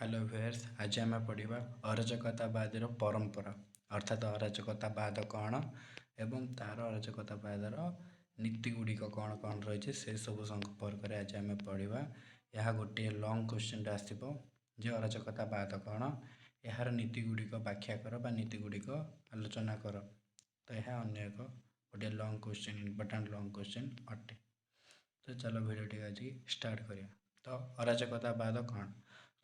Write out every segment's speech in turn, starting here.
Hello viewers, आज आम पढ़ा अराजकतावादी परंपरा अर्थात अराजकतावाद कौन एवं तार अराजकतावादर नीति गुड़िक कौन कौन रही से सब संपर्क में आज आम पढ़ा। यह गोटे लंग क्वेश्चन आसो जे अराजकतावाद कौन, यार नीति गुड़िक व्याख्या कर बा नीति गुड़िक आलोचना कर। तो यह अन्य एक गोटे long question important long question अटे। तो चलो भिडियो आज स्टार्ट करिया। तो अराजकतावाद कौन?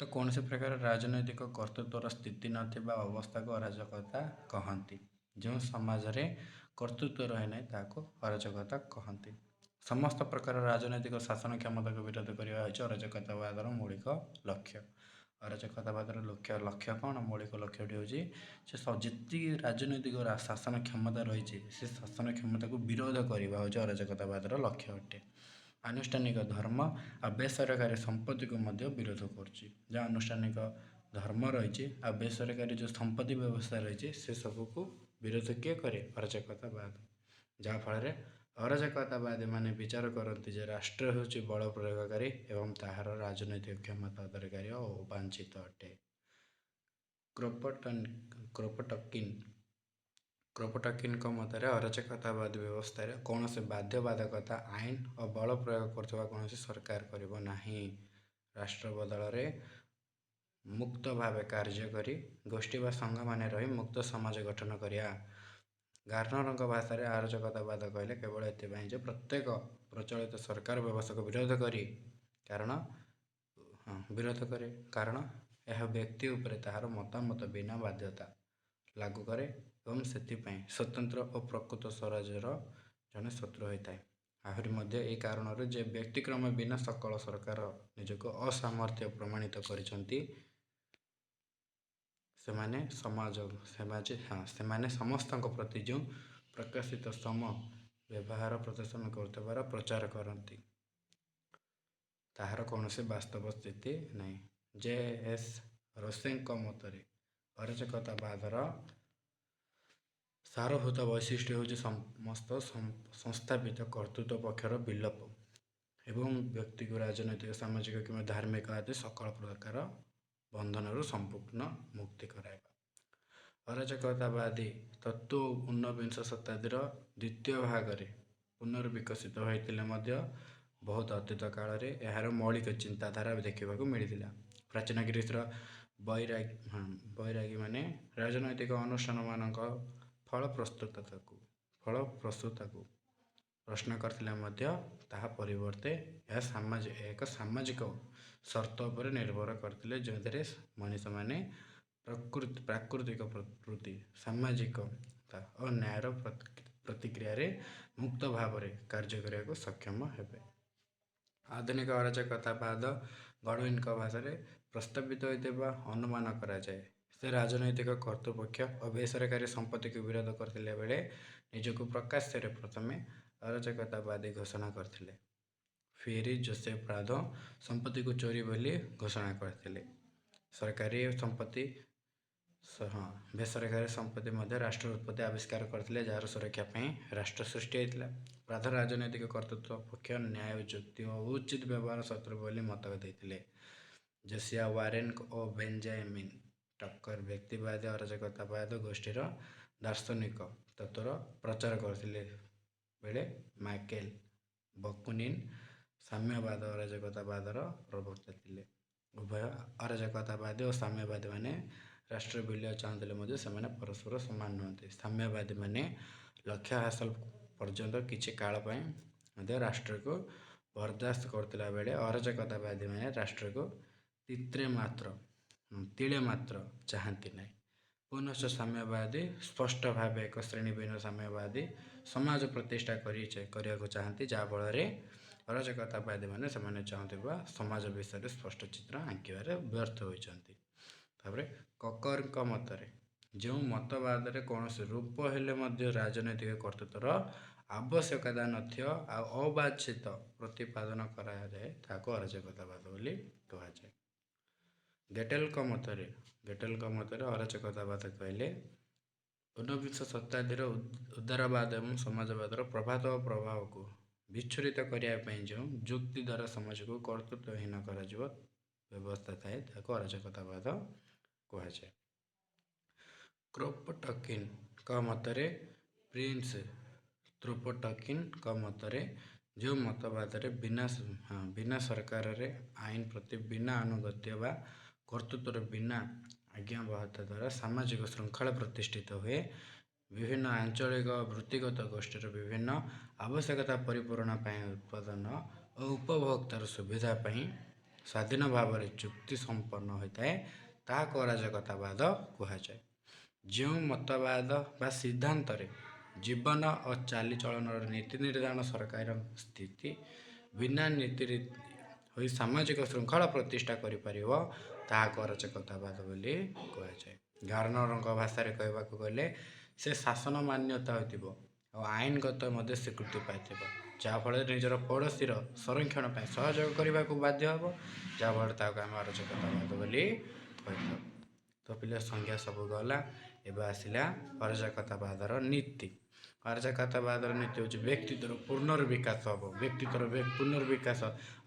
तो कौन से प्रकार राजनैतिक कर्तृत्वर स्थिति नथिबा अवस्था को अराजकता कहती। जो समाज रे कर्तृत्व रहे ना ताको अराजकता कहती। समस्त प्रकार राजनैतिक शासन क्षमता को विरोध करने अराजकतावादर मौलिक लक्ष्य। अराजकतावादर लक्ष्य कौन? मौलिक लक्ष्यटी हूँ जी राजनैतिक शासन क्षमता रही से शासन क्षमता को विरोध करने हूँ अराजकतावादर लक्ष्य अटे। आनुष्ठानिक धर्म आ बेसरकारी संपत्ति को मध्य विरोध करुच्ची। जहाँ आनुष्ठानिक धर्म रही आ बेसरकारी जो संपत्ति व्यवस्था रही से सबको विरोध किए करे? अराजकतावाद। जहाँफल अराजकतावादी मैंने विचार करती जे राष्ट्र हूँ बल प्रयोगकारी एवं ताहार राजनैतिक क्षमता अधिकारी और वांछित अटे। क्रोपटकिन मतरे अराजकतावादी व्यवस्था कौन से बाध्यबाधकता आईन और बल प्रयोग करथवा कौन सरकार करिबो नाही। राष्ट्र बदल में मुक्त भाव कार्य करी गोष्ठी व संघ माने रही मुक्त समाज गठन करिया। गार्नर भाषा अराजकतावाद कहले केवल एपाई जो प्रत्येक प्रचलित सरकार व्यवस्था को विरोध करे कारण यह व्यक्ति उपरे ताहार मतामत बिना बाध्यता लागू करे एवं सेथिपाई स्वतंत्र और प्रकृत स्वराज्यर जड़े शत्रु होता है। आहरी मध्य ए कारण जे व्यक्तिक्रम बिना सकल सरकार निजक असामर्थ्य प्रमाणित करिसंती सेमाने समस्त प्रति जो प्रकाशित सम व्यवहार प्रदर्शन करतबार प्रचार करती ताहार कौन से वास्तव स्थिति नहीं। जे.एस. रोसेंक मतरे अराजकतावादर सारभूत वैशिष्ट्य हूँ समस्त संस्थापित कर्तृत्व पक्षर विलोप एवं व्यक्ति को राजनैतिक सामाजिक कि धार्मिक आदि सकल प्रकार बंधन संपूर्ण मुक्ति कराइबा। अराजकतावादी तत्व ऊनविंश शताब्दीर द्वितीय भाग में पुनर्विकसित होते बहुत अतीत काल में यार मौलिक चिंताधारा देखा मिलता। प्राचीन ग्रीसर बैरागी माने राजनैतिक अनुष्ठान मान फलप्रसूता को प्रश्न करते परिवर्ते एक सामाजिक शर्त पर निर्भर करते जो मनीष माने प्राकृतिक प्रवृत्ति सामाजिक और न्याय प्रतिक्रिया मुक्त भाव कार्य करने को सक्षम हेबे। आधुनिक अराजकतावाद गणवीन भाषा प्रस्तावित होता अनुमान करा जाए से राजनैतिक कर्तृपक्ष और बेसरकारी संपत्ति को विरोध करते बेले निजक प्रकाश्य प्रथम अराजकतावादी घोषणा करते। फिर जोसेफ प्रादो संपत्ति को चोरी बोली घोषणा करते। सरकारी संपत्ति बेसरकारी संपत्ति मध्य राष्ट्र उत्पत्ति आविष्कार करते जार सुरक्षा राष्ट्र सृष्टि होता। प्राध राजनैतिक कर्तृत्व पक्ष न्याय युक्ति और उचित व्यवहार शत्रु बोली मत देते। जोसिया वारेन और बेंजामिन टक्कर व्यक्तिवादी अराजकतावाद गोष्ठीर दार्शनिक तत्वर प्रचार करते बेले माइकेल बकुनिन साम्यवाद अराजकतावादर प्रवक्ता थे। उभय अराजकतावादी और साम्यवादी माने राष्ट्र विलय चाहते से परस्पर सामान नुहति। साम्यवादी माने लक्ष्य हासिल पर्यंत किछि काल राष्ट्र को बर्दाश्त करते बेले अराजकतावादी माने राष्ट्र को तिले मात्र चाहती नहीं। पुनश्च साम्यवादी स्पष्ट भाव एक श्रेणीविहीन साम्यवादी समाज प्रतिष्ठा करने को चाहती जहाँफल अराजकतावादी मैंने से चाहते समाज विषय स्पष्ट चित्र आंकबार व्यर्थ होती। ककर मतरे जो मतवाद कौन से रूप हेले राजनैतिक कर्तृत्वर आवश्यकता नथियो अबांछित प्रतिपादन कराए ताको अराजकतावाद बोली कहुए। गेटेल मतरे अराजकतावाद कहले ऊनविंश शताब्दीर उदारवाद एवं समाजवादर प्रभात और प्रभाव को विच्छुरित करने जो जुक्ति द्वारा समाज को कर्तृत्वहीन कर ବ୍ୟବସ୍ଥା ଥାଏ ତାକୁ ଅରାଜକତାବାଦ କୁହାଯାଏ। କ୍ରୋପଟକିନ୍ଙ୍କ ମତରେ ପ୍ରିନ୍ସ କ୍ରୋପଟକିନ୍ଙ୍କ ମତରେ ଯେଉଁ ମତବାଦରେ ବିନା ସରକାରରେ ଆଇନ ପ୍ରତି ବିନା ଆନୁଗତ୍ୟ ବା କର୍ତ୍ତୃତ୍ୱର ବିନା ଆଜ୍ଞାବହତା ଦ୍ୱାରା ସାମାଜିକ ଶୃଙ୍ଖଳା ପ୍ରତିଷ୍ଠିତ ହୁଏ, ବିଭିନ୍ନ ଆଞ୍ଚଳିକ ବୃତ୍ତିଗତ ଗୋଷ୍ଠୀର ବିଭିନ୍ନ ଆବଶ୍ୟକତା ପରିପୂରଣ ପାଇଁ ଉତ୍ପାଦନ ଓ ଉପଭୋକ୍ତାର ସୁବିଧା ପାଇଁ ସ୍ୱାଧୀନ ଭାବରେ ଚୁକ୍ତି ସମ୍ପନ୍ନ ହୋଇଥାଏ, ତାହାକୁ ଅରାଜକତାବାଦ କୁହାଯାଏ। ଯେଉଁ ମତବାଦ ବା ସିଦ୍ଧାନ୍ତରେ ଜୀବନ ଓ ଚାଲିଚଳନର ନୀତି ନିର୍ଦ୍ଧାରଣ ସରକାର ସ୍ଥିତି ବିନା ନୀତିରେ ହୋଇ ସାମାଜିକ ଶୃଙ୍ଖଳା ପ୍ରତିଷ୍ଠା କରିପାରିବ, ତାହାକୁ ଅରାଜକତାବାଦ ବୋଲି କୁହାଯାଏ। ଗାର୍ନରଙ୍କ ଭାଷାରେ କହିବାକୁ ଗଲେ ସେ ଶାସନ ମାନ୍ୟତା ହୋଇଥିବ ଆଉ ଆଇନଗତ ମଧ୍ୟ ସ୍ୱୀକୃତି ପାଇଥିବ, ଯାହାଫଳରେ ନିଜର ପଡ଼ୋଶୀର ସଂରକ୍ଷଣ ପାଇଁ ସହଯୋଗ କରିବାକୁ ବାଧ୍ୟ ହେବ, ଯାହାଫଳରେ ତାହାକୁ ଆମେ ଅରାଜକତାବାଦ ବୋଲି କହିଥାଉ। ତ ପିଲା ସଂଜ୍ଞା ସବୁ ଗଲା, ଏବେ ଆସିଲା ଅରାଜକତାବାଦର ନୀତି। ଅରାଜକତାବାଦର ନୀତି ହେଉଛି ବ୍ୟକ୍ତିତ୍ୱର ପୁନର୍ବିକାଶ ହେବ। ବ୍ୟକ୍ତିତ୍ୱର ପୁନର୍ବିକାଶ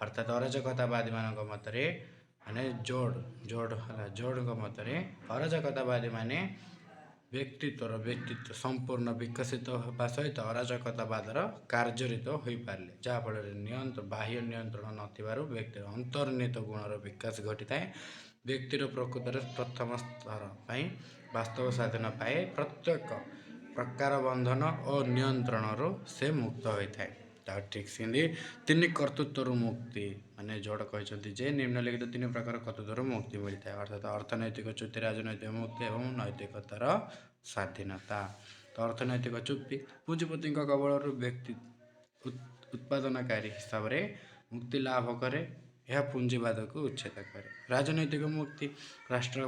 ଅର୍ଥାତ୍ ଅରାଜକତାବାଦୀମାନଙ୍କ ମତରେ ମାନେ ଜୋଡ଼ଙ୍କ ମତରେ ଅରାଜକତାବାଦୀ ମାନେ ବ୍ୟକ୍ତିତ୍ୱ ସମ୍ପୂର୍ଣ୍ଣ ବିକଶିତ ହେବା ସହିତ ଅରାଜକତାବାଦର କାର୍ଯ୍ୟରିତ ହୋଇପାରିଲେ, ଯାହାଫଳରେ ବାହ୍ୟ ନିୟନ୍ତ୍ରଣ ନଥିବାରୁ ବ୍ୟକ୍ତିର ଅନ୍ତର୍ନିହିତ ଗୁଣର ବିକାଶ ଘଟିଥାଏ। ବ୍ୟକ୍ତିର ପ୍ରକୃତରେ ପ୍ରଥମ ସ୍ତର ପାଇଁ ବାସ୍ତବ ସ୍ୱାଧୀନ ପାଏ, ପ୍ରତ୍ୟେକ ପ୍ରକାର ବନ୍ଧନ ଓ ନିୟନ୍ତ୍ରଣରୁ ସେ ମୁକ୍ତ ହୋଇଥାଏ। ତାହା ଠିକ୍ ସେମିତି ତିନି କର୍ତ୍ତୃତ୍ୱରୁ ମୁକ୍ତି, ମାନେ ଯୋଡ଼ କହିଛନ୍ତି ଯେ ନିମ୍ନଲିଖିତ ତିନି ପ୍ରକାର କର୍ତ୍ତୃତ୍ୱରୁ ମୁକ୍ତି ମିଳିଥାଏ, ଅର୍ଥାତ୍ ଅର୍ଥନୈତିକ ଚୁକ୍ତି, ରାଜନୈତିକ ମୁକ୍ତି ଏବଂ ନୈତିକତାର ସ୍ୱାଧୀନତା। ତ ଅର୍ଥନୈତିକ ଚୁକ୍ତି ପୁଞ୍ଜିପତିଙ୍କ କବଳରୁ ବ୍ୟକ୍ତି ଉତ୍ପାଦନକାରୀ ହିସାବରେ ମୁକ୍ତି ଲାଭ କରେ, ଏହା ପୁଞ୍ଜିବାଦକୁ ଉଚ୍ଛେଦ କରେ। ରାଜନୈତିକ ମୁକ୍ତି ରାଷ୍ଟ୍ର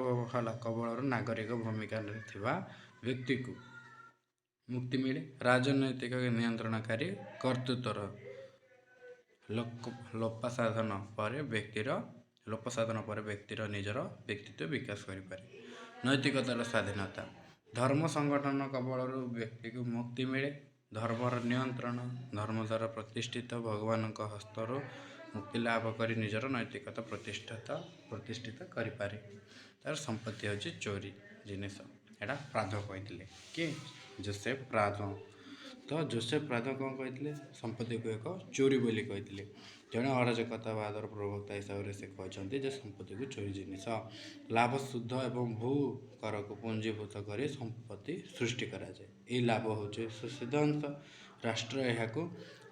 କବଳରୁ ନାଗରିକ ଭୂମିକାରେ ଥିବା ବ୍ୟକ୍ତିକୁ ମୁକ୍ତି ମିଳେ। ରାଜନୈତିକ ନିୟନ୍ତ୍ରଣକାରୀ କର୍ତ୍ତୃତ୍ୱର ଲୋପସାଧନ ପରେ ବ୍ୟକ୍ତିର ନିଜର ବ୍ୟକ୍ତିତ୍ୱ ବିକାଶ କରିପାରେ। ନୈତିକତାର ସ୍ୱାଧୀନତା ଧର୍ମ ସଂଗଠନ କବଳରୁ ବ୍ୟକ୍ତିକୁ ମୁକ୍ତି ମିଳେ। ଧର୍ମର ନିୟନ୍ତ୍ରଣ ଧର୍ମ ଦ୍ୱାରା ପ୍ରତିଷ୍ଠିତ ଭଗବାନଙ୍କ ହସ୍ତରୁ ମୁକ୍ତି ଲାଭ କରି ନିଜର ନୈତିକତା ପ୍ରତିଷ୍ଠିତ କରିପାରେ। ତାର ସମ୍ପତ୍ତି ହେଉଛି ଚୋରି ଜିନିଷ। ଏଇଟା ପ୍ରାଦ କହିଥିଲେ, କି ଜୋସେଫ ପ୍ରାଦ। ତ ଜୋସେଫ ପ୍ରାଦ କ'ଣ କହିଥିଲେ? ସମ୍ପତ୍ତିକୁ ଏକ ଚୋରି ବୋଲି କହିଥିଲେ। ଜଣେ ଅରାଜକତାବାଦର ପ୍ରବକ୍ତା ହିସାବରେ ସେ କହିଛନ୍ତି ଯେ ସମ୍ପତ୍ତିକୁ ଚୋରି ଜିନିଷ। ଲାଭ ସୁଧ ଏବଂ ଭୂ କରକୁ ପୁଞ୍ଜୀଭୂତ କରି ସମ୍ପତ୍ତି ସୃଷ୍ଟି କରାଯାଏ। ଏହି ଲାଭ ହେଉଛି ସୁସିଦ୍ଧ ଅଂଶ। ରାଷ୍ଟ୍ର ଏହାକୁ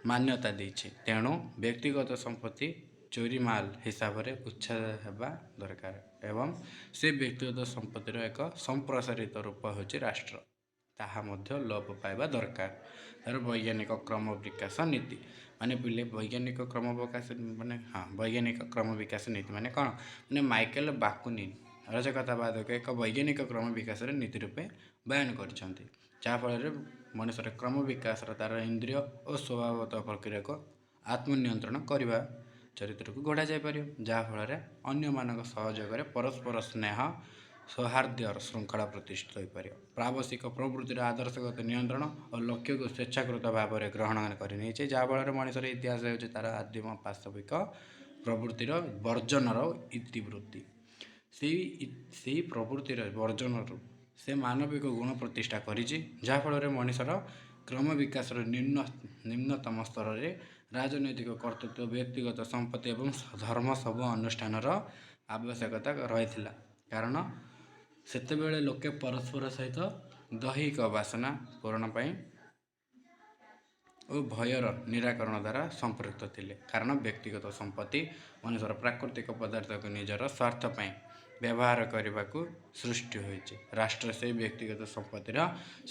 ମାନ୍ୟତା ଦେଇଛି, ତେଣୁ ବ୍ୟକ୍ତିଗତ ସମ୍ପତ୍ତି ଚୋରି ମାଲ ହିସାବରେ ଉଚ୍ଛେଦ ହେବା ଦରକାର ଏବଂ ସେ ବ୍ୟକ୍ତିଗତ ସମ୍ପତ୍ତିର ଏକ ସମ୍ପ୍ରସାରିତ ରୂପ ହେଉଛି ରାଷ୍ଟ୍ର, ତାହା ମଧ୍ୟ ଲୋପ ପାଇବା ଦରକାର। ତାର ବୈଜ୍ଞାନିକ କ୍ରମ ବିକାଶ ନୀତି ମାନେ ପିଲେ ବୈଜ୍ଞାନିକ କ୍ରମ ବିକାଶ ନୀତି ମାନେ କ'ଣ? ମାନେ ମାଇକେଲ ବାକୁନିନ ଅରାଜକତାବାଦକୁ ଏକ ବୈଜ୍ଞାନିକ କ୍ରମ ବିକାଶର ନୀତି ରୂପେ ବୟାନ କରିଛନ୍ତି, ଯାହାଫଳରେ ମଣିଷର କ୍ରମ ବିକାଶର ତାର ଇନ୍ଦ୍ରିୟ ଓ ସ୍ୱଭାବଗତ ପ୍ରକ୍ରିୟାକୁ ଆତ୍ମନିୟନ୍ତ୍ରଣ କରିବା ଚରିତ୍ରକୁ ଗଢ଼ା ଯାଇପାରିବ, ଯାହାଫଳରେ ଅନ୍ୟମାନଙ୍କ ସହଯୋଗରେ ପରସ୍ପର ସ୍ନେହ ସୌହାର୍ଦ୍ଦ୍ୟର ଶୃଙ୍ଖଳା ପ୍ରତିଷ୍ଠିତ ହୋଇପାରିବ। ପ୍ରାବଶିକ ପ୍ରବୃତ୍ତିର ଆଦର୍ଶଗତ ନିୟନ୍ତ୍ରଣ ଓ ଲକ୍ଷ୍ୟକୁ ସ୍ୱେଚ୍ଛାକୃତ ଭାବରେ ଗ୍ରହଣ କରିନେଇଛି, ଯାହାଫଳରେ ମଣିଷର ଇତିହାସ ହେଉଛି ତାର ଆଦିମ ପାଶବିକ ପ୍ରବୃତ୍ତିର ବର୍ଜନର ଇତିବୃତ୍ତି। ସେହି ପ୍ରବୃତ୍ତିର ବର୍ଜନରୁ ସେ ମାନବିକ ଗୁଣ ପ୍ରତିଷ୍ଠା କରିଛି, ଯାହାଫଳରେ ମଣିଷର କ୍ରମ ବିକାଶର ନିମ୍ନତମ ସ୍ତରରେ ରାଜନୈତିକ କର୍ତ୍ତୃତ୍ୱ, ବ୍ୟକ୍ତିଗତ ସମ୍ପତ୍ତି ଏବଂ ଧର୍ମ ସବୁ ଅନୁଷ୍ଠାନର ଆବଶ୍ୟକତା ରହିଥିଲା, କାରଣ ସେତେବେଳେ ଲୋକେ ପରସ୍ପର ସହିତ ଦୈହିକ ବାସନା ପୂରଣ ପାଇଁ ଓ ଭୟର ନିରାକରଣ ଦ୍ୱାରା ସମ୍ପୃକ୍ତ ଥିଲେ। କାରଣ ବ୍ୟକ୍ତିଗତ ସମ୍ପତ୍ତି ମଣିଷର ପ୍ରାକୃତିକ ପଦାର୍ଥକୁ ନିଜର ସ୍ୱାର୍ଥ ପାଇଁ ବ୍ୟବହାର କରିବାକୁ ସୃଷ୍ଟି ହୋଇଛି। ରାଷ୍ଟ୍ର ସେହି ବ୍ୟକ୍ତିଗତ ସମ୍ପତ୍ତିର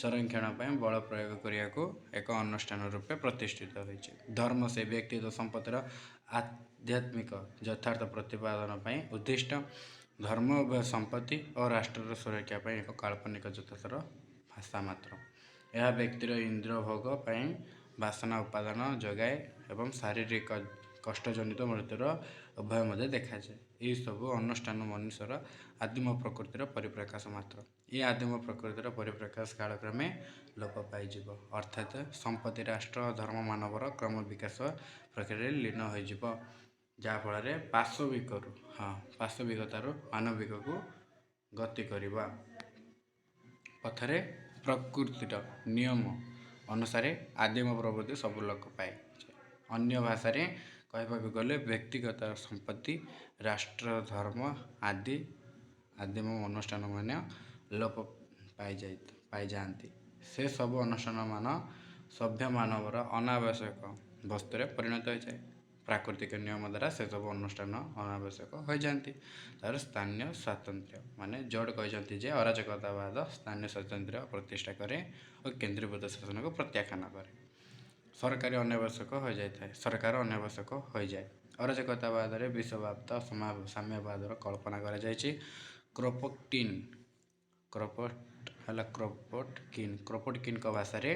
ସଂରକ୍ଷଣ ପାଇଁ ବଳ ପ୍ରୟୋଗ କରିବାକୁ ଏକ ଅନୁଷ୍ଠାନ ରୂପେ ପ୍ରତିଷ୍ଠିତ ହୋଇଛି। ଧର୍ମ ସେହି ବ୍ୟକ୍ତିଗତ ସମ୍ପତ୍ତିର ଆଧ୍ୟାତ୍ମିକ ଯଥାର୍ଥ ପ୍ରତିପାଦନ ପାଇଁ ଉଦ୍ଦିଷ୍ଟ। ଧର୍ମ ଉଭୟ ସମ୍ପତ୍ତି ଓ ରାଷ୍ଟ୍ରର ସୁରକ୍ଷା ପାଇଁ ଏକ କାଳ୍ପନିକ ଯଥାର୍ଥର ଭାଷା ମାତ୍ର। ଏହା ବ୍ୟକ୍ତିର ଇନ୍ଦ୍ରିୟ ଭୋଗ ପାଇଁ ବାସନା ଉପାଦାନ ଯୋଗାଏ ଏବଂ ଶାରୀରିକ କଷ୍ଟଜନିତ ମୃତ୍ୟୁର ଉଭୟ ମଧ୍ୟ ଦେଖାଯାଏ। ଏହି ସବୁ ଅନୁଷ୍ଠାନ ମନୁଷ୍ୟର ଆଦିମ ପ୍ରକୃତିର ପରିପ୍ରକାଶ ମାତ୍ର। ଏହି ଆଦିମ ପ୍ରକୃତିର ପରିପ୍ରକାଶ କାଳକ୍ରମେ ଲୋପ ପାଇଯିବ, ଅର୍ଥାତ୍ ସମ୍ପତ୍ତି, ରାଷ୍ଟ୍ର ଓ ଧର୍ମ ମାନବର କ୍ରମ ବିକାଶ ପ୍ରକ୍ରିୟାରେ ଲୀନ ହୋଇଯିବ। ଯାହାଫଳରେ ପାଶବିକତାରୁ ମାନବିକକୁ ଗତି କରିବା ପଥରେ ପ୍ରକୃତିର ନିୟମ ଅନୁସାରେ ଆଦିମ ପ୍ରବୃତ୍ତି ସବୁ ଲୋକ ପାଏ। ଅନ୍ୟ ଭାଷାରେ କହିବାକୁ ଗଲେ ବ୍ୟକ୍ତିଗତ ସମ୍ପତ୍ତି, ରାଷ୍ଟ୍ର, ଧର୍ମ ଆଦିମ ଅନୁଷ୍ଠାନମାନ ଲୋପ ପାଇଯାଆନ୍ତି। ସେ ସବୁ ଅନୁଷ୍ଠାନମାନ ସଭ୍ୟ ମାନବର ଅନାବଶ୍ୟକ ବସ୍ତୁରେ ପରିଣତ ହୋଇଯାଏ। ପ୍ରାକୃତିକ ନିୟମ ଦ୍ୱାରା ସେସବୁ ଅନୁଷ୍ଠାନ ଅନାବଶ୍ୟକ ହୋଇଯାଆନ୍ତି। ତା'ର ସ୍ଥାନୀୟ ସ୍ୱାତନ୍ତ୍ର୍ୟ ମାନେ ଜୋର୍ଡ଼ କହିଛନ୍ତି ଯେ ଅରାଜକତାବାଦ ସ୍ଥାନୀୟ ସ୍ୱାତନ୍ତ୍ର୍ୟ ପ୍ରତିଷ୍ଠା କରେ ଓ କେନ୍ଦ୍ରୀଭୂତ ଶାସନକୁ ପ୍ରତ୍ୟାଖ୍ୟାନ କରେ। ସରକାର ଅନାବଶ୍ୟକ ହୋଇଯାଏ। ଅରାଜକତାବାଦରେ ବିଶ୍ୱବ୍ୟାପ୍ତ ସାମ୍ୟବାଦର କଳ୍ପନା କରାଯାଇଛି। କ୍ରୋପୋଟକିନ୍ଙ୍କ ଭାଷାରେ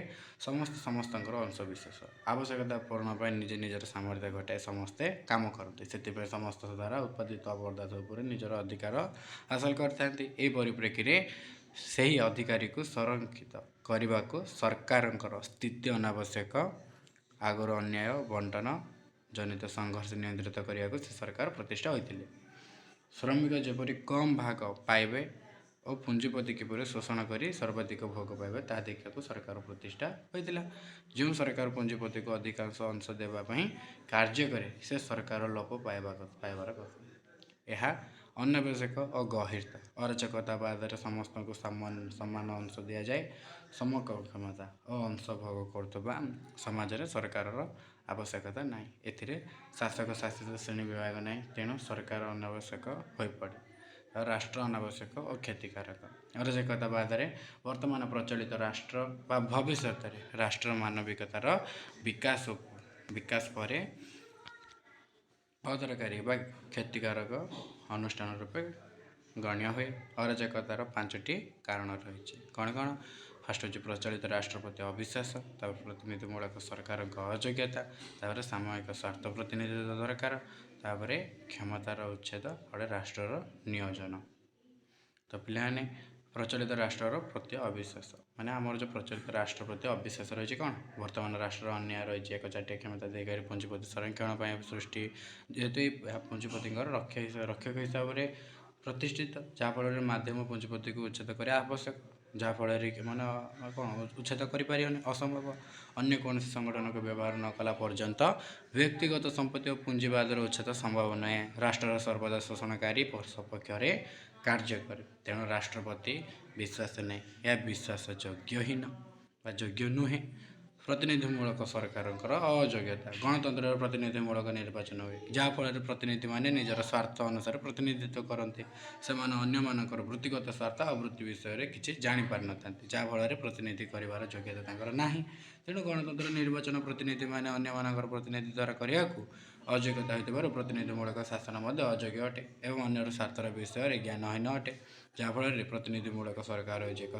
ସମସ୍ତଙ୍କର ଅଂଶବିଶେଷ। ଆବଶ୍ୟକତା ପୂରଣ ପାଇଁ ନିଜର ସାମର୍ଥ୍ୟ ଘଟାଇ ସମସ୍ତେ କାମ କରନ୍ତି। ସେଥିପାଇଁ ସମସ୍ତ ଦ୍ୱାରା ଉତ୍ପାଦିତ ପଦାର୍ଥ ଉପରେ ନିଜର ଅଧିକାର ହାସଲ କରିଥାନ୍ତି। ଏହି ପରିପ୍ରେକ୍ଷୀରେ ସେହି ଅଧିକାରକୁ ସଂରକ୍ଷିତ କରିବାକୁ ସରକାରଙ୍କର ସ୍ଥିତି ଅନାବଶ୍ୟକ। ଆଗରୁ ଅନ୍ୟାୟ ବଣ୍ଟନ ଜନିତ ସଂଘର୍ଷ ନିୟନ୍ତ୍ରିତ କରିବାକୁ ସେ ସରକାର ପ୍ରତିଷ୍ଠା ହୋଇଥିଲେ। ଶ୍ରମିକ ଯେପରି କମ୍ ଭାଗ ପାଇବେ ଓ ପୁଞ୍ଜିପତି କିପରି ଶୋଷଣ କରି ସର୍ବାଧିକ ଭୋଗ ପାଇବେ ତାହା ଦେଖିବାକୁ ସରକାର ପ୍ରତିଷ୍ଠା ହୋଇଥିଲା। ଯେଉଁ ସରକାର ପୁଞ୍ଜିପତିକୁ ଅଧିକାଂଶ ଅଂଶ ଦେବା ପାଇଁ କାର୍ଯ୍ୟ କରେ ସେ ସରକାର ଲୋପ ପାଇବାର କଥା। ଏହା ଅନାବଶ୍ୟକ ଓ ଗର୍ହିତ। ଅରାଜକତାବାଦରେ ସମସ୍ତଙ୍କୁ ସମାନ ଅଂଶ ଦିଆଯାଏ। ସମକ୍ଷମତା ଓ ଅଂଶ ଭୋଗ କରୁଥିବା ସମାଜରେ ସରକାରର ଆବଶ୍ୟକତା ନାହିଁ। ଏଥିରେ ଶାସକ ଶାସିତ ଶ୍ରେଣୀ ବିଭାଗ ନାହିଁ। ତେଣୁ ସରକାର ଅନାବଶ୍ୟକ ହୋଇପଡ଼େ। ରାଷ୍ଟ୍ର ଅନାବଶ୍ୟକ ଓ କ୍ଷତିକାରକ। ଅରାଜକତାବାଦରେ ବର୍ତ୍ତମାନ ପ୍ରଚଳିତ ରାଷ୍ଟ୍ର ବା ଭବିଷ୍ୟତରେ ରାଷ୍ଟ୍ର ମାନବିକତାର ବିକାଶ ପରେ ଅଦରକାରୀ ବା କ୍ଷତିକାରକ ଅନୁଷ୍ଠାନ ରୂପେ ଗଣ୍ୟ ହୁଏ। ଅରାଜକତାର 5ଟି କାରଣ ରହିଛି। କ'ଣ? ଫାଷ୍ଟ ହେଉଛି ପ୍ରଚଳିତ ରାଷ୍ଟ୍ର ପ୍ରତି ଅବିଶ୍ୱାସ, ତାପରେ ପ୍ରତିନିଧିମୂଳକ ସରକାରଙ୍କ ଅଯୋଗ୍ୟତା, ତାପରେ ସାମୂହିକ ସ୍ୱାର୍ଥ ପ୍ରତିନିଧିତ୍ୱ ଦରକାର, ତାପରେ କ୍ଷମତାର ଉଚ୍ଛେଦ, ଆଉ ରାଷ୍ଟ୍ରର ନିୟୋଜନ। ତ ପିଲାମାନେ ପ୍ରଚଳିତ ରାଷ୍ଟ୍ରର ପ୍ରତି ଅବିଶ୍ୱାସ ମାନେ ଆମର ଯେଉଁ ପ୍ରଚଳିତ ରାଷ୍ଟ୍ର ପ୍ରତି ଅବିଶ୍ୱାସ ରହିଛି କ'ଣ? ବର୍ତ୍ତମାନ ରାଷ୍ଟ୍ରର ଅନ୍ୟାୟ ରହିଛି ଏକଚାଟିଆ କ୍ଷମତା ଦେଇକରି ପୁଞ୍ଜିପତି ସଂରକ୍ଷଣ ପାଇଁ ସୃଷ୍ଟି। ଯେହେତୁ ଏହି ପୁଞ୍ଜିପତିଙ୍କର ରକ୍ଷକ ହିସାବରେ ପ୍ରତିଷ୍ଠିତ, ଯାହାଫଳରେ ମାଧ୍ୟମ ପୁଞ୍ଜିପତିକୁ ଉଚ୍ଛେଦ କରିବା ଆବଶ୍ୟକ। ଯାହାଫଳରେ କି କ'ଣ ଉଚ୍ଛେଦ କରିପାରିବନି, ଅସମ୍ଭବ। ଅନ୍ୟ କୌଣସି ସଂଗଠନକୁ ବ୍ୟବହାର ନ କଲା ପର୍ଯ୍ୟନ୍ତ ବ୍ୟକ୍ତିଗତ ସମ୍ପତ୍ତି ଓ ପୁଞ୍ଜିବାଦର ଉଚ୍ଛେଦ ସମ୍ଭବ ନୁହେଁ। ରାଷ୍ଟ୍ରର ସର୍ବଦା ଶୋଷଣକାରୀ ସପକ୍ଷରେ କାର୍ଯ୍ୟ କରେ। ତେଣୁ ରାଷ୍ଟ୍ର ପ୍ରତି ବିଶ୍ୱାସ ନାହିଁ, ଏହା ବିଶ୍ୱାସ ଯୋଗ୍ୟ ନୁହେଁ। ପ୍ରତିନିଧିମୂଳକ ସରକାରଙ୍କର ଅଯୋଗ୍ୟତା। ଗଣତନ୍ତ୍ରରେ ପ୍ରତିନିଧିମୂଳକ ନିର୍ବାଚନ ହୁଏ, ଯାହାଫଳରେ ପ୍ରତିନିଧିମାନେ ନିଜର ସ୍ୱାର୍ଥ ଅନୁସାରେ ପ୍ରତିନିଧିତ୍ୱ କରନ୍ତି। ସେମାନେ ଅନ୍ୟମାନଙ୍କର ବୃତ୍ତିଗତ ସ୍ୱାର୍ଥ ଆଉ ବୃତ୍ତି ବିଷୟରେ କିଛି ଜାଣିପାରିନଥାନ୍ତି, ଯାହାଫଳରେ ପ୍ରତିନିଧି କରିବାର ଯୋଗ୍ୟତା ତାଙ୍କର ନାହିଁ। ତେଣୁ ଗଣତନ୍ତ୍ର ନିର୍ବାଚନ ପ୍ରତିନିଧିମାନେ ଅନ୍ୟମାନଙ୍କର ପ୍ରତିନିଧିତ୍ୱ କରିବାକୁ ଅଯୋଗ୍ୟତା ହୋଇଥିବାରୁ ପ୍ରତିନିଧିମୂଳକ ଶାସନ ମଧ୍ୟ ଅଯୋଗ୍ୟ ଅଟେ ଏବଂ ଅନ୍ୟର ସ୍ୱାର୍ଥର ବିଷୟରେ ଜ୍ଞାନହୀନ ଅଟେ। ଯାହାଫଳରେ ପ୍ରତିନିଧିମୂଳକ ସରକାର ହେଉଛି ଏକ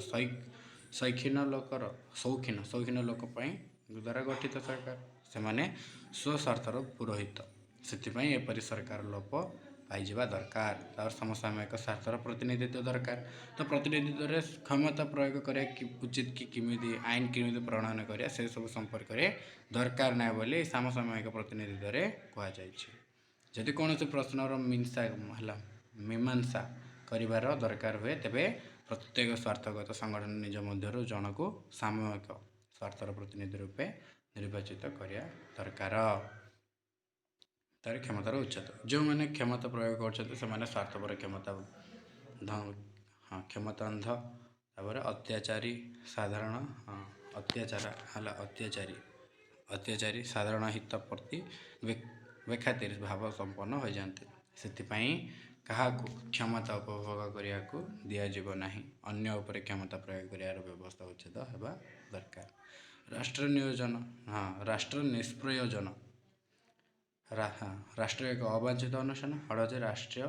ସୌଖିନ ଲୋକ ପାଇଁ ଦ୍ୱାରା ଗଠିତ ସରକାର। ସେମାନେ ସ୍ୱସ୍ୱାର୍ଥର ପୁରୋହିତ। ସେଥିପାଇଁ ଏପରି ସରକାର ଲୋପ ପାଇଯିବା ଦରକାର। ତାପରେ ସମସାମୟିକ ସ୍ୱାର୍ଥର ପ୍ରତିନିଧିତ୍ୱ ଦରକାର। ତ ପ୍ରତିନିଧିତ୍ୱରେ କ୍ଷମତା ପ୍ରୟୋଗ କରିବା ଉଚିତ କି କେମିତି ଆଇନ କେମିତି ପ୍ରଣୟନ କରିବା ସେସବୁ ସମ୍ପର୍କରେ ଦରକାର ନାହିଁ ବୋଲି ସମସାମୟିକ ପ୍ରତିନିଧିତ୍ୱରେ କୁହାଯାଇଛି। ଯଦି କୌଣସି ପ୍ରଶ୍ନର ମୀମାଂସା କରିବାର ଦରକାର ହୁଏ ତେବେ ପ୍ରତ୍ୟେକ ସ୍ୱାର୍ଥଗତ ସଂଗଠନ ନିଜ ମଧ୍ୟରୁ ଜଣକୁ ସାମୂହିକ ସ୍ୱାର୍ଥର ପ୍ରତିନିଧି ରୂପେ ନିର୍ବାଚିତ କରିବା ଦରକାର। ତାର କ୍ଷମତାର ଉଚ୍ଛେଦ। ଯେଉଁମାନେ କ୍ଷମତା ପ୍ରୟୋଗ କରୁଛନ୍ତି ସେମାନେ ସ୍ୱାର୍ଥପର କ୍ଷମତାନ୍ଧ, ତାପରେ ଅତ୍ୟାଚାରୀ ସାଧାରଣ ହିତ ପ୍ରତି ବେଖାତିର ଭାବ ସମ୍ପନ୍ନ ହୋଇଯାଆନ୍ତି। ସେଥିପାଇଁ କାହାକୁ କ୍ଷମତା ଉପଭୋଗ କରିବାକୁ ଦିଆଯିବ ନାହିଁ। ଅନ୍ୟ ଉପରେ କ୍ଷମତା ପ୍ରୟୋଗ କରିବାର ବ୍ୟବସ୍ଥା ଉଚ୍ଛେଦ ହେବା ଦରକାର। ରାଷ୍ଟ୍ର ନିଷ୍ପ୍ରୟୋଜନ। ରାଷ୍ଟ୍ର ଏକ ଅବାଞ୍ଛିତ ଅନୁଷ୍ଠାନ। ହଳଦୀ ରାଷ୍ଟ୍ରୀୟ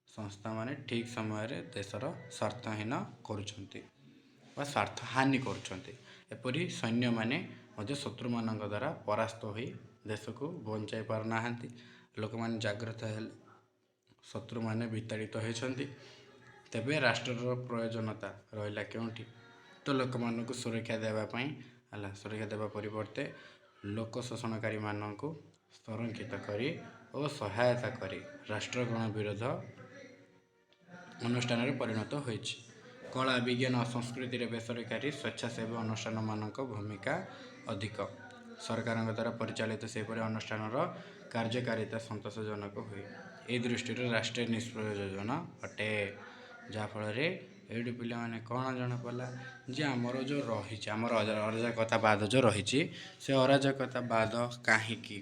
ସଂସ୍ଥାମାନେ ଠିକ୍ ସମୟରେ ଦେଶର ସ୍ୱାର୍ଥହୀନ କରୁଛନ୍ତି ବା ସ୍ୱାର୍ଥ ହାନି କରୁଛନ୍ତି। ଏପରି ସୈନ୍ୟମାନେ ମଧ୍ୟ ଶତ୍ରୁମାନଙ୍କ ଦ୍ୱାରା ପରାସ୍ତ ହୋଇ ଦେଶକୁ ବଞ୍ଚାଇ ପାରୁନାହାନ୍ତି। ଲୋକମାନେ ଜାଗ୍ରତ ହେଲେ ଶତ୍ରୁମାନେ ବିତାଡ଼ିତ ହେଉଛନ୍ତି। ତେବେ ରାଷ୍ଟ୍ରର ପ୍ରୟୋଜନତା ରହିଲା କେଉଁଠି? ତ ଲୋକମାନଙ୍କୁ ସୁରକ୍ଷା ଦେବା ପରିବର୍ତ୍ତେ ଲୋକ ଶୋଷଣକାରୀମାନଙ୍କୁ ସଂରକ୍ଷିତ କରି ଓ ସହାୟତା କରି ରାଷ୍ଟ୍ରଗଣ ବିରୋଧ ଅନୁଷ୍ଠାନରେ ପରିଣତ ହୋଇଛି। କଳା, ବିଜ୍ଞାନ ଓ ସଂସ୍କୃତିରେ ବେସରକାରୀ ସ୍ୱେଚ୍ଛାସେବୀ ଅନୁଷ୍ଠାନମାନଙ୍କ ଭୂମିକା ଅଧିକ। ସରକାରଙ୍କ ଦ୍ୱାରା ପରିଚାଳିତ ସେହିପରି ଅନୁଷ୍ଠାନର କାର୍ଯ୍ୟକାରିତା ସନ୍ତୋଷଜନକ ହୁଏ। ଏହି ଦୃଷ୍ଟିରୁ ରାଷ୍ଟ୍ରୀୟ ନିଷ୍ପ୍ରୟୋଜନ ଅଟେ। ଯାହାଫଳରେ ଏଇଠି ପିଲାମାନେ କ'ଣ ଜଣାପଡ଼ିଲା ଯେ ଆମର ଯେଉଁ ରହିଛି ଆମର ଅରାଜକତାବାଦ ଯେଉଁ ରହିଛି ସେ ଅରାଜକତାବାଦ କାହିଁକି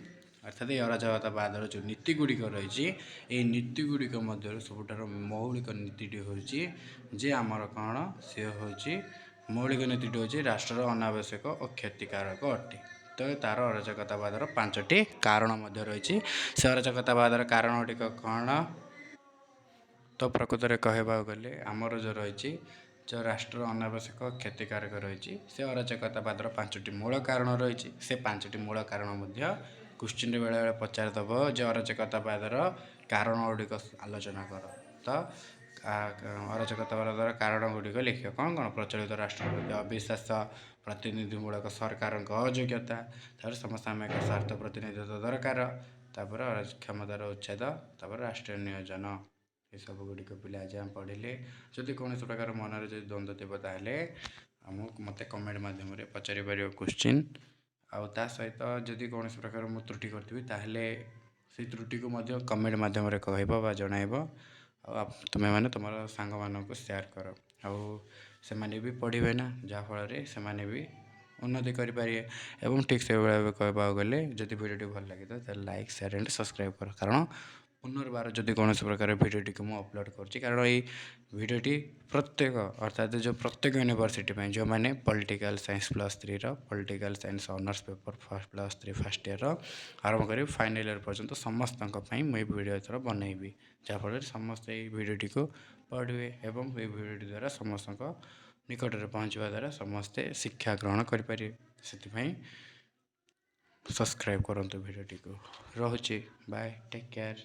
ଅର୍ଥାତ୍ ଏହି ଅରାଜକତାବାଦର ଯେଉଁ ନୀତି ଗୁଡ଼ିକ ରହିଛି ଏହି ନୀତି ଗୁଡ଼ିକ ମଧ୍ୟରୁ ସବୁଠାରୁ ମୌଳିକ ନୀତିଟି ହେଉଛି ଯେ ଆମର କ'ଣ ସେ ହେଉଛି ମୌଳିକ ନୀତିଟି ହେଉଛି ରାଷ୍ଟ୍ରର ଅନାବଶ୍ୟକ ଓ କ୍ଷତିକାରକ ଅଟେ। ତ ତା'ର ଅରାଜକତାବାଦର 5ଟି କାରଣ ମଧ୍ୟ ରହିଛି। ସେ ଅରାଜକତାବାଦର କାରଣ ଗୁଡ଼ିକ କ'ଣ? ତ ପ୍ରକୃତରେ କହିବାକୁ ଗଲେ ଆମର ଯେଉଁ ରହିଛି ଯେଉଁ ରାଷ୍ଟ୍ରର ଅନାବଶ୍ୟକ କ୍ଷତିକାରକ ରହିଛି ସେ ଅରାଜକତାବାଦର 5ଟି ମୂଳ କାରଣ ରହିଛି। ସେ 5ଟି ମୂଳ କାରଣ ମଧ୍ୟ କ୍ୱେଶ୍ଚିନ୍ରେ ବେଳେବେଳେ ପଚାରିଦେବ ଯେ ଅରାଜକତାବାଦର କାରଣ ଗୁଡ଼ିକ ଆଲୋଚନା କର। ତ ଅରାଜକତାବାଦର କାରଣ ଗୁଡ଼ିକ ଲେଖିବ କ'ଣ ପ୍ରଚଳିତ ରାଷ୍ଟ୍ର ପ୍ରତି ଅବିଶ୍ୱାସ, ପ୍ରତିନିଧିମୂଳକ ସରକାରଙ୍କ ଅଯୋଗ୍ୟତା, ତାପରେ ସମସ୍ତ ସାମୟିକ ସ୍ୱାର୍ଥ ପ୍ରତିନିଧିତ୍ୱ ଦରକାର, ତାପରେ କ୍ଷମତାର ଉଚ୍ଛେଦ, ତାପରେ ରାଷ୍ଟ୍ରୀୟ ନିୟୋଜନ। ଏସବୁ ଗୁଡ଼ିକ ପିଲା ଆଜି ଆମେ ପଢ଼ିଲେ। ଯଦି କୌଣସି ପ୍ରକାର ମନରେ ଯଦି ଦ୍ୱନ୍ଦ୍ୱ ଥିବ ତାହେଲେ ମୋତେ କମେଣ୍ଟ ମାଧ୍ୟମରେ ପଚାରି ପାରିବ କ୍ୱେଶ୍ଚିନ୍। ଆଉ ତା ସହିତ ଯଦି କୌଣସି ପ୍ରକାର ମୁଁ ତ୍ରୁଟି କରିଥିବି ତାହେଲେ ସେଇ ତ୍ରୁଟିକୁ ମଧ୍ୟ କମେଣ୍ଟ ମାଧ୍ୟମରେ କହିବ ବା ଜଣାଇବ। ଆଉ ତୁମେମାନେ ତୁମର ସାଙ୍ଗମାନଙ୍କୁ ସେୟାର କର। ଆଉ ସେମାନେ ବି ପଢ଼ିବେ ନା, ଯାହାଫଳରେ ସେମାନେ ବି ଉନ୍ନତି କରିପାରିବେ। ଏବଂ ଠିକ୍ ସେଇଭଳି କହିବାକୁ ଗଲେ ଯଦି ଭିଡ଼ିଓଟି ଭଲ ଲାଗିଥାଏ ତାହେଲେ ଲାଇକ୍, ସେୟାର ଆଣ୍ଡ ସବସ୍କ୍ରାଇବ୍ କର। କାରଣ ପୁନର୍ବାର ଯଦି କୌଣସି ପ୍ରକାର ଭିଡ଼ିଓଟିକୁ ମୁଁ ଅପଲୋଡ଼ କରୁଛି, କାରଣ ଏଇ ଭିଡ଼ିଓଟି ପ୍ରତ୍ୟେକ ପ୍ରତ୍ୟେକ ୟୁନିଭର୍ସିଟି ପାଇଁ ଯେଉଁମାନେ ପଲିଟିକାଲ୍ ସାଇନ୍ସ +3ର political science honours paper +3 first ଇୟର୍ର ଆରମ୍ଭ କରି ଫାଇନାଲ୍ ଇୟର୍ ପର୍ଯ୍ୟନ୍ତ ସମସ୍ତଙ୍କ ପାଇଁ ମୁଁ ଏଇ ଭିଡ଼ିଓ ଏଥର ବନେଇବି। ଯାହାଫଳରେ ସମସ୍ତେ ଏଇ ଭିଡ଼ିଓଟିକୁ ପଢ଼ିବେ ଏବଂ ଏଇ ଭିଡ଼ିଓଟି ଦ୍ୱାରା ସମସ୍ତଙ୍କ ନିକଟରେ ପହଞ୍ଚିବା ଦ୍ୱାରା ସମସ୍ତେ ଶିକ୍ଷା ଗ୍ରହଣ କରିପାରିବେ। ସେଥିପାଇଁ ସବସ୍କ୍ରାଇବ୍ କରନ୍ତୁ ଭିଡ଼ିଓଟିକୁ। ରହୁଛି, ବାଏ, ଟେକ୍ କେୟାର।